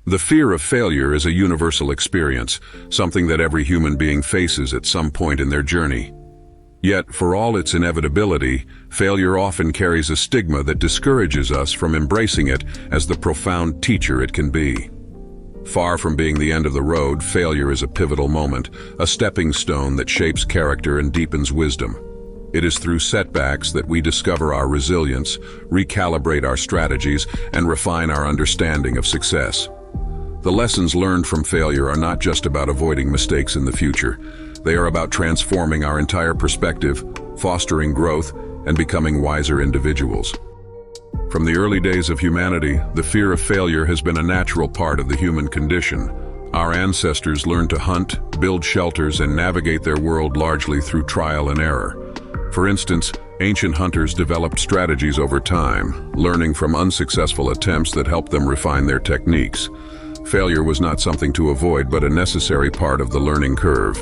The fear of failure is a universal experience, something that every human being faces at some point in their journey. Yet, for all its inevitability, failure often carries a stigma that discourages us from embracing it as the profound teacher it can be. Far from being the end of the road, failure is a pivotal moment, a stepping stone that shapes character and deepens wisdom. It is through setbacks that we discover our resilience, recalibrate our strategies, and refine our understanding of success. The lessons learned from failure are not just about avoiding mistakes in the future. They are about transforming our entire perspective, fostering growth, and becoming wiser individuals. From the early days of humanity, the fear of failure has been a natural part of the human condition. Our ancestors learned to hunt, build shelters, and navigate their world largely through trial and error. For instance, ancient hunters developed strategies over time, learning from unsuccessful attempts that helped them refine their techniques. Failure was not something to avoid, but a necessary part of the learning curve.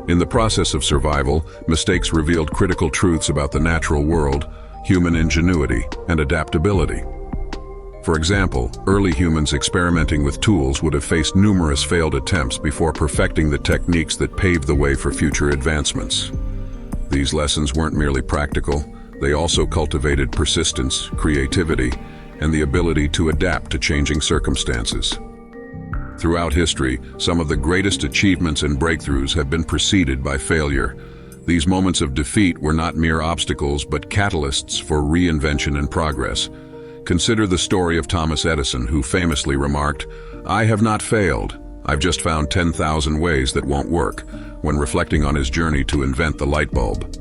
In the process of survival, mistakes revealed critical truths about the natural world, human ingenuity, and adaptability. For example, early humans experimenting with tools would have faced numerous failed attempts before perfecting the techniques that paved the way for future advancements. These lessons weren't merely practical, they also cultivated persistence, creativity, and the ability to adapt to changing circumstances. Throughout history, some of the greatest achievements and breakthroughs have been preceded by failure. These moments of defeat were not mere obstacles, but catalysts for reinvention and progress. Consider the story of Thomas Edison, who famously remarked, "I have not failed. I've just found 10,000 ways that won't work," when reflecting on his journey to invent the light bulb.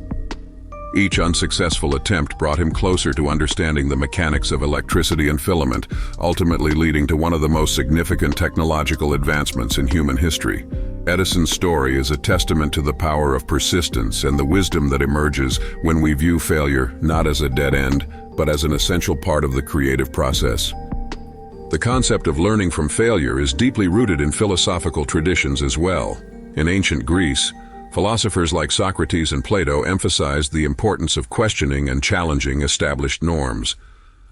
Each unsuccessful attempt brought him closer to understanding the mechanics of electricity and filament, ultimately leading to one of the most significant technological advancements in human history. Edison's story is a testament to the power of persistence and the wisdom that emerges when we view failure not as a dead end, but as an essential part of the creative process. The concept of learning from failure is deeply rooted in philosophical traditions as well. In ancient Greece, philosophers like Socrates and Plato emphasized the importance of questioning and challenging established norms,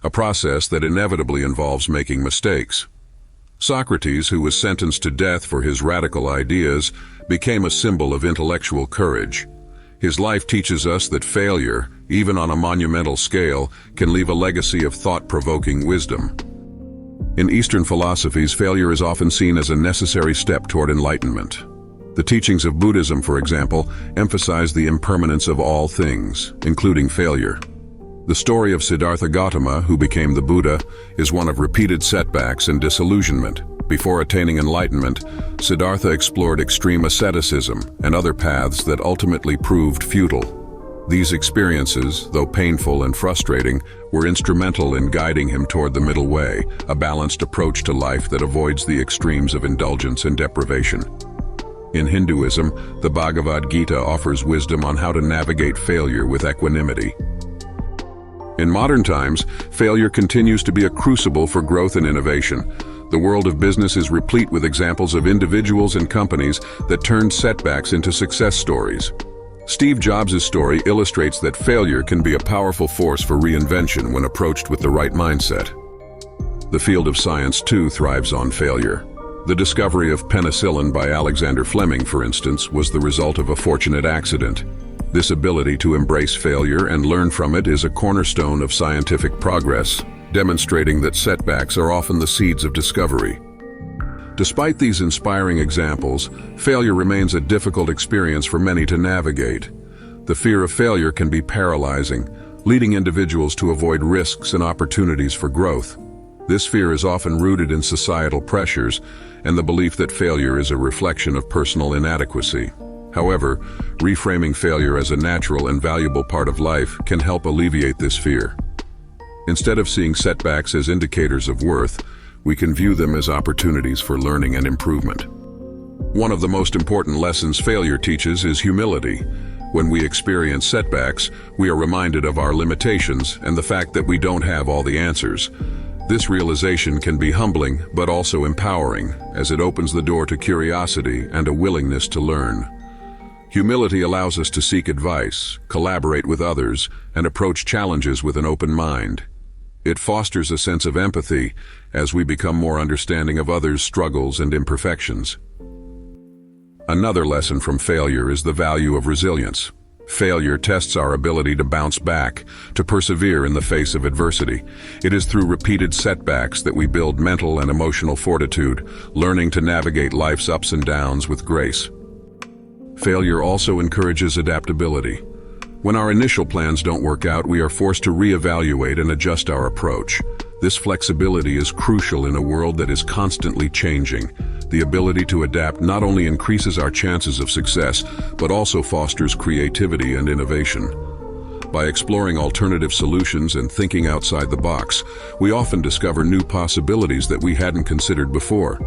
a process that inevitably involves making mistakes. Socrates, who was sentenced to death for his radical ideas, became a symbol of intellectual courage. His life teaches us that failure, even on a monumental scale, can leave a legacy of thought-provoking wisdom. In Eastern philosophies, failure is often seen as a necessary step toward enlightenment. The teachings of Buddhism, for example, emphasize the impermanence of all things, including failure. The story of Siddhartha Gautama, who became the Buddha, is one of repeated setbacks and disillusionment. Before attaining enlightenment, Siddhartha explored extreme asceticism and other paths that ultimately proved futile. These experiences, though painful and frustrating, were instrumental in guiding him toward the middle way, a balanced approach to life that avoids the extremes of indulgence and deprivation. In Hinduism, the Bhagavad Gita offers wisdom on how to navigate failure with equanimity. In modern times, failure continues to be a crucible for growth and innovation. The world of business is replete with examples of individuals and companies that turned setbacks into success stories. Steve Jobs' story illustrates that failure can be a powerful force for reinvention when approached with the right mindset. The field of science, too, thrives on failure. The discovery of penicillin by Alexander Fleming, for instance, was the result of a fortunate accident. This ability to embrace failure and learn from it is a cornerstone of scientific progress, demonstrating that setbacks are often the seeds of discovery. Despite these inspiring examples, failure remains a difficult experience for many to navigate. The fear of failure can be paralyzing, leading individuals to avoid risks and opportunities for growth. This fear is often rooted in societal pressures and the belief that failure is a reflection of personal inadequacy. However, reframing failure as a natural and valuable part of life can help alleviate this fear. Instead of seeing setbacks as indicators of worth, we can view them as opportunities for learning and improvement. One of the most important lessons failure teaches is humility. When we experience setbacks, we are reminded of our limitations and the fact that we don't have all the answers. This realization can be humbling, but also empowering, as it opens the door to curiosity and a willingness to learn. Humility allows us to seek advice, collaborate with others, and approach challenges with an open mind. It fosters a sense of empathy as we become more understanding of others' struggles and imperfections. Another lesson from failure is the value of resilience. Failure tests our ability to bounce back, to persevere in the face of adversity. It is through repeated setbacks that we build mental and emotional fortitude, learning to navigate life's ups and downs with grace. Failure also encourages adaptability. When our initial plans don't work out, we are forced to reevaluate and adjust our approach. This flexibility is crucial in a world that is constantly changing. The ability to adapt not only increases our chances of success, but also fosters creativity and innovation. By exploring alternative solutions and thinking outside the box, we often discover new possibilities that we hadn't considered before.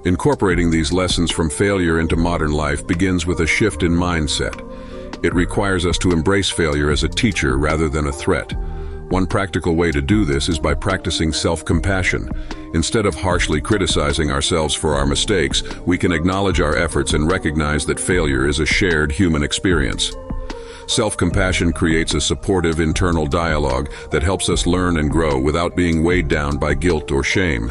Incorporating these lessons from failure into modern life begins with a shift in mindset. It requires us to embrace failure as a teacher rather than a threat. One practical way to do this is by practicing self-compassion. Instead of harshly criticizing ourselves for our mistakes, we can acknowledge our efforts and recognize that failure is a shared human experience. Self-compassion creates a supportive internal dialogue that helps us learn and grow without being weighed down by guilt or shame.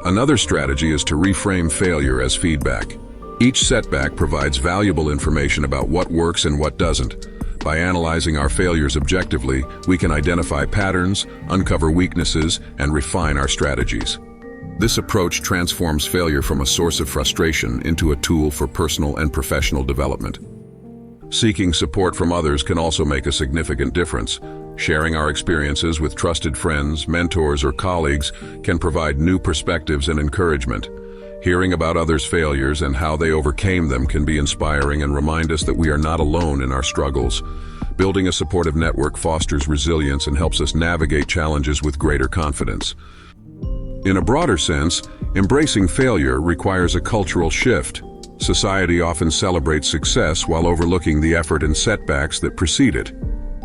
Another strategy is to reframe failure as feedback. Each setback provides valuable information about what works and what doesn't. By analyzing our failures objectively, we can identify patterns, uncover weaknesses, and refine our strategies. This approach transforms failure from a source of frustration into a tool for personal and professional development. Seeking support from others can also make a significant difference. Sharing our experiences with trusted friends, mentors, or colleagues can provide new perspectives and encouragement. Hearing about others' failures and how they overcame them can be inspiring and remind us that we are not alone in our struggles. Building a supportive network fosters resilience and helps us navigate challenges with greater confidence. In a broader sense, embracing failure requires a cultural shift. Society often celebrates success while overlooking the effort and setbacks that precede it.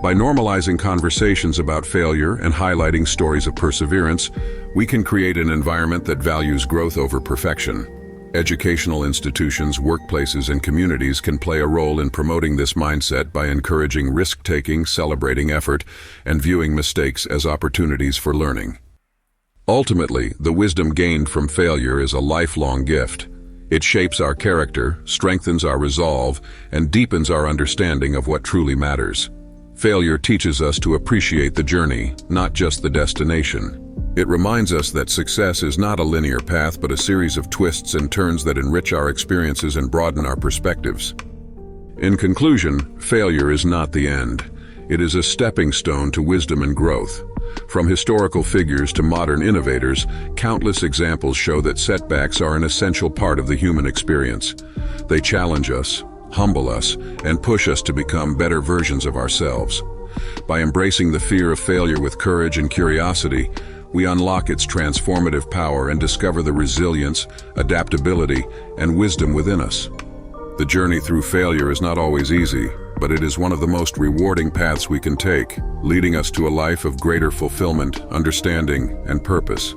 By normalizing conversations about failure and highlighting stories of perseverance, we can create an environment that values growth over perfection. Educational institutions, workplaces, and communities can play a role in promoting this mindset by encouraging risk-taking, celebrating effort, and viewing mistakes as opportunities for learning. Ultimately, the wisdom gained from failure is a lifelong gift. It shapes our character, strengthens our resolve, and deepens our understanding of what truly matters. Failure teaches us to appreciate the journey, not just the destination. It reminds us that success is not a linear path but a series of twists and turns that enrich our experiences and broaden our perspectives. In conclusion, failure is not the end. It is a stepping stone to wisdom and growth. From historical figures to modern innovators, countless examples show that setbacks are an essential part of the human experience. They challenge us, humble us, and push us to become better versions of ourselves. By embracing the fear of failure with courage and curiosity, we unlock its transformative power and discover the resilience, adaptability, and wisdom within us. The journey through failure is not always easy, but it is one of the most rewarding paths we can take, leading us to a life of greater fulfillment, understanding, and purpose.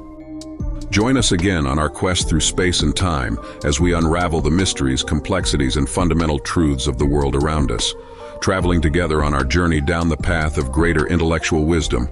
Join us again on our quest through space and time as we unravel the mysteries, complexities, and fundamental truths of the world around us, traveling together on our journey down the path of greater intellectual wisdom.